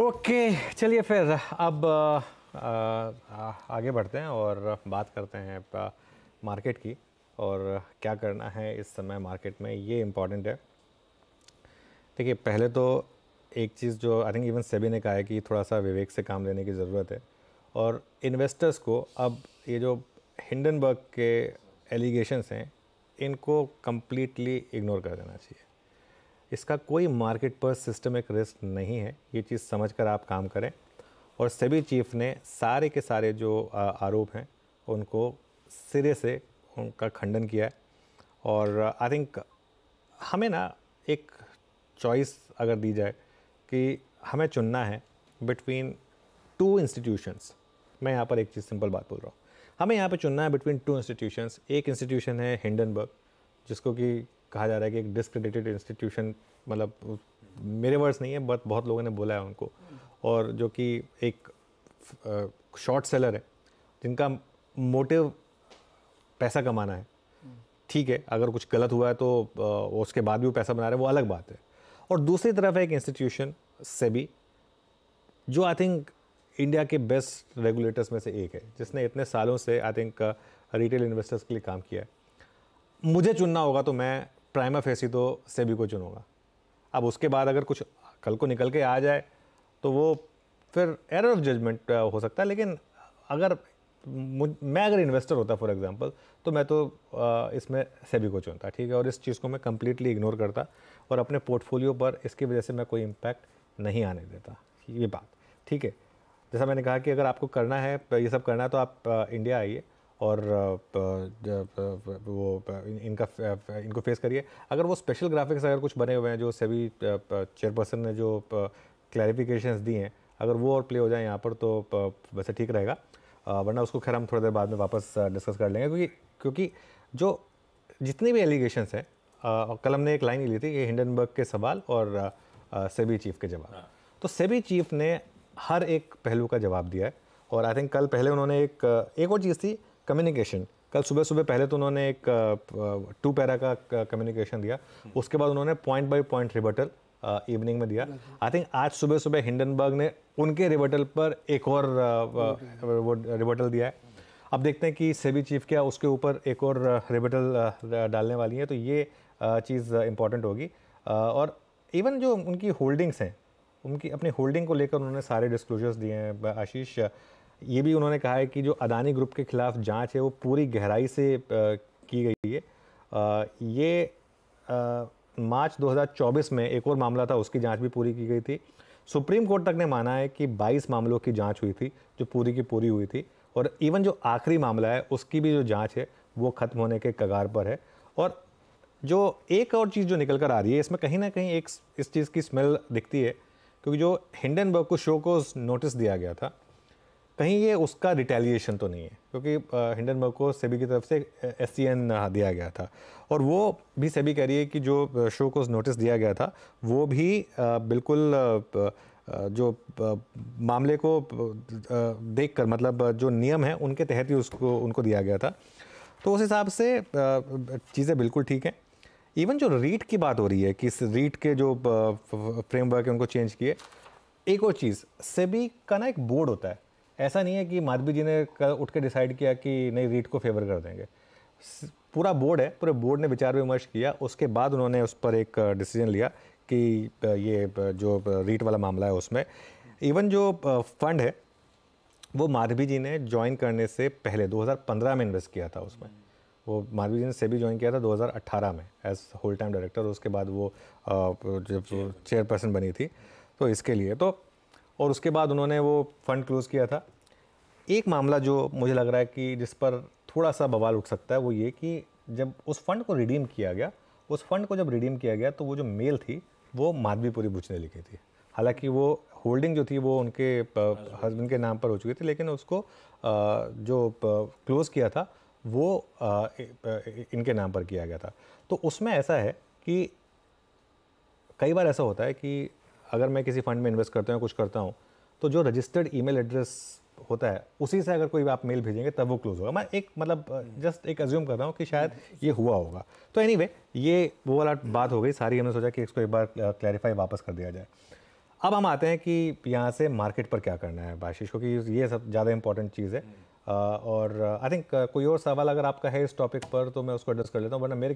Okay, चलिए फिर अब आगे बढ़ते हैं और बात करते हैं मार्केट की और क्या करना है इस समय मार्केट में, ये इम्पॉर्टेंट है। देखिए, पहले तो एक चीज़ जो आई थिंक इवन सेबी ने कहा है कि थोड़ा सा विवेक से काम लेने की ज़रूरत है और इन्वेस्टर्स को अब ये जो हिंडनबर्ग के एलिगेशंस हैं इनको कम्प्लीटली इग्नोर कर देना चाहिए। इसका कोई मार्केट पर सिस्टमिक रिस्क नहीं है, ये चीज़ समझकर आप काम करें। और सेबी चीफ ने सारे के सारे जो आरोप हैं उनको सिरे से उनका खंडन किया है। और आई थिंक हमें ना एक चॉइस अगर दी जाए कि हमें चुनना है बिटवीन टू इंस्टीट्यूशंस, मैं यहाँ पर एक चीज़ सिंपल बात बोल रहा हूँ, हमें यहाँ पे चुनना है बिटवीन टू इंस्टीट्यूशंस। एक इंस्टीट्यूशन है हिंडनबर्ग, जिसको कि कहा जा रहा है कि एक डिस्क्रेडिटेड इंस्टीट्यूशन, मतलब मेरे वर्ड्स नहीं है बट बहुत लोगों ने बोला है उनको, और जो कि एक शॉर्ट सेलर है जिनका मोटिव पैसा कमाना है। ठीक है, अगर कुछ गलत हुआ है तो उसके बाद भी वो पैसा बना रहे हैं, वो अलग बात है। और दूसरी तरफ है एक इंस्टीट्यूशन सेबी, जो आई थिंक इंडिया के बेस्ट रेगुलेटर्स में से एक है, जिसने इतने सालों से आई थिंक रिटेल इन्वेस्टर्स के लिए काम किया है। मुझे चुनना होगा तो मैं प्राइमा फेसी तो सेबी को चुनूंगा। अब उसके बाद अगर कुछ कल को निकल के आ जाए तो वो फिर एरर ऑफ जजमेंट हो सकता है, लेकिन अगर मैं अगर इन्वेस्टर होता फॉर एग्जांपल तो मैं तो इसमें सेबी को चुनता, ठीक है, और इस चीज़ को मैं कम्प्लीटली इग्नोर करता और अपने पोर्टफोलियो पर इसकी वजह से मैं कोई इम्पैक्ट नहीं आने देता, ये बात ठीक है। जैसा मैंने कहा कि अगर आपको करना है ये सब करना है तो आप इंडिया आइए और वो इनको फेस करिए। अगर वो स्पेशल ग्राफिक्स अगर कुछ बने हुए हैं जो सेबी चेयरपर्सन ने जो क्लैरिफिकेशंस दी हैं, अगर वो और प्ले हो जाए यहाँ पर तो वैसे ठीक रहेगा, वरना उसको खैर हम थोड़ी देर बाद में वापस डिस्कस कर लेंगे। क्योंकि जो जितने भी एलिगेशंस हैं, कल हमने एक लाइन ली थी कि हिंडनबर्ग के सवाल और सेबी चीफ के जवाब, तो सेबी चीफ ने हर एक पहलू का जवाब दिया है। और आई थिंक कल पहले उन्होंने एक और चीज़ थी कम्युनिकेशन। कल सुबह पहले तो उन्होंने एक 2 पैरा का कम्युनिकेशन दिया, उसके बाद उन्होंने point by point rebuttal evening में दिया। आई थिंक आज सुबह हिंडनबर्ग ने उनके रिबटल पर एक और वो रिबटल दिया है। अब देखते हैं कि सेबी चीफ क्या उसके ऊपर एक और रिबटल डालने वाली है, तो ये चीज़ इंपॉर्टेंट होगी। और इवन जो उनकी होल्डिंग्स हैं, उनकी अपनी होल्डिंग को लेकर उन्होंने सारे डिस्क्लोजर्स दिए हैं। आशीष, ये भी उन्होंने कहा है कि जो अदानी ग्रुप के खिलाफ जांच है वो पूरी गहराई से की गई है। ये मार्च 2024 में एक और मामला था, उसकी जांच भी पूरी की गई थी। सुप्रीम कोर्ट तक ने माना है कि 22 मामलों की जांच हुई थी जो पूरी की पूरी हुई थी, और इवन जो आखिरी मामला है उसकी भी जो जांच है वो ख़त्म होने के कगार पर है। और जो एक और चीज़ जो निकल कर आ रही है इसमें कहीं ना कहीं एक इस चीज़ की स्मेल दिखती है, क्योंकि जो हिंडनबर्ग को शो को नोटिस दिया गया था, कहीं ये उसका रिटेलिएशन तो नहीं है, क्योंकि हिंडनबर्ग को सेबी की तरफ से SCN दिया गया था, और वो भी सेबी कह रही है कि जो शो को नोटिस दिया गया था वो भी बिल्कुल जो मामले को देखकर, मतलब जो नियम है उनके तहत ही उनको दिया गया था। तो उस हिसाब से चीज़ें बिल्कुल ठीक हैं। इवन जो रीट की बात हो रही है कि इस रीट के जो फ्रेमवर्क है उनको चेंज किए। एक और चीज़, सेबी का ना एक बोर्ड होता है, ऐसा नहीं है कि माधवी जी ने उठ के डिसाइड किया कि नहीं रीट को फेवर कर देंगे। पूरा बोर्ड है, पूरे बोर्ड ने विचार विमर्श किया, उसके बाद उन्होंने उस पर एक डिसीजन लिया कि ये जो रीट वाला मामला है उसमें इवन जो फंड है वो माधवी जी ने ज्वाइन करने से पहले 2015 में इन्वेस्ट किया था उसमें। वो माधवी जी ने सेबी ज्वाइन किया था 2018 में एज होल टाइम डायरेक्टर, उसके बाद वो जब चेयरपर्सन बनी थी तो इसके लिए तो, और उसके बाद उन्होंने वो फंड क्लोज़ किया था। एक मामला जो मुझे लग रहा है कि जिस पर थोड़ा सा बवाल उठ सकता है वो ये कि जब उस फंड को रिडीम किया गया, उस फंड को जब रिडीम किया गया तो वो जो मेल थी वो माधवीपुरी बुच ने लिखी थी। हालांकि वो होल्डिंग जो थी वो उनके हस्बैंड के नाम पर हो चुकी थी, लेकिन उसको जो क्लोज़ किया था वो इनके नाम पर किया गया था। तो उसमें ऐसा है कि कई बार ऐसा होता है कि अगर मैं किसी फंड में इन्वेस्ट करता हूँ, कुछ करता हूँ, तो जो रजिस्टर्ड ईमेल एड्रेस होता है उसी से अगर कोई आप मेल भेजेंगे तब वो क्लोज होगा। मैं एक मतलब जस्ट एक अज्यूम कर रहा हूँ कि शायद ये हुआ होगा। तो एनीवे ये वो वाला बात हो गई सारी, हमने सोचा कि इसको एक बार क्लैरिफाई वापस कर दिया जाए। अब हम आते हैं कि यहाँ से मार्केट पर क्या करना है आशीष, क्योंकि ये सब ज़्यादा इंपॉर्टेंट चीज़ है। और आई थिंक कोई और सवाल अगर आपका है इस टॉपिक पर तो मैं उसको एड्रेस कर लेता हूँ, वरना मेरे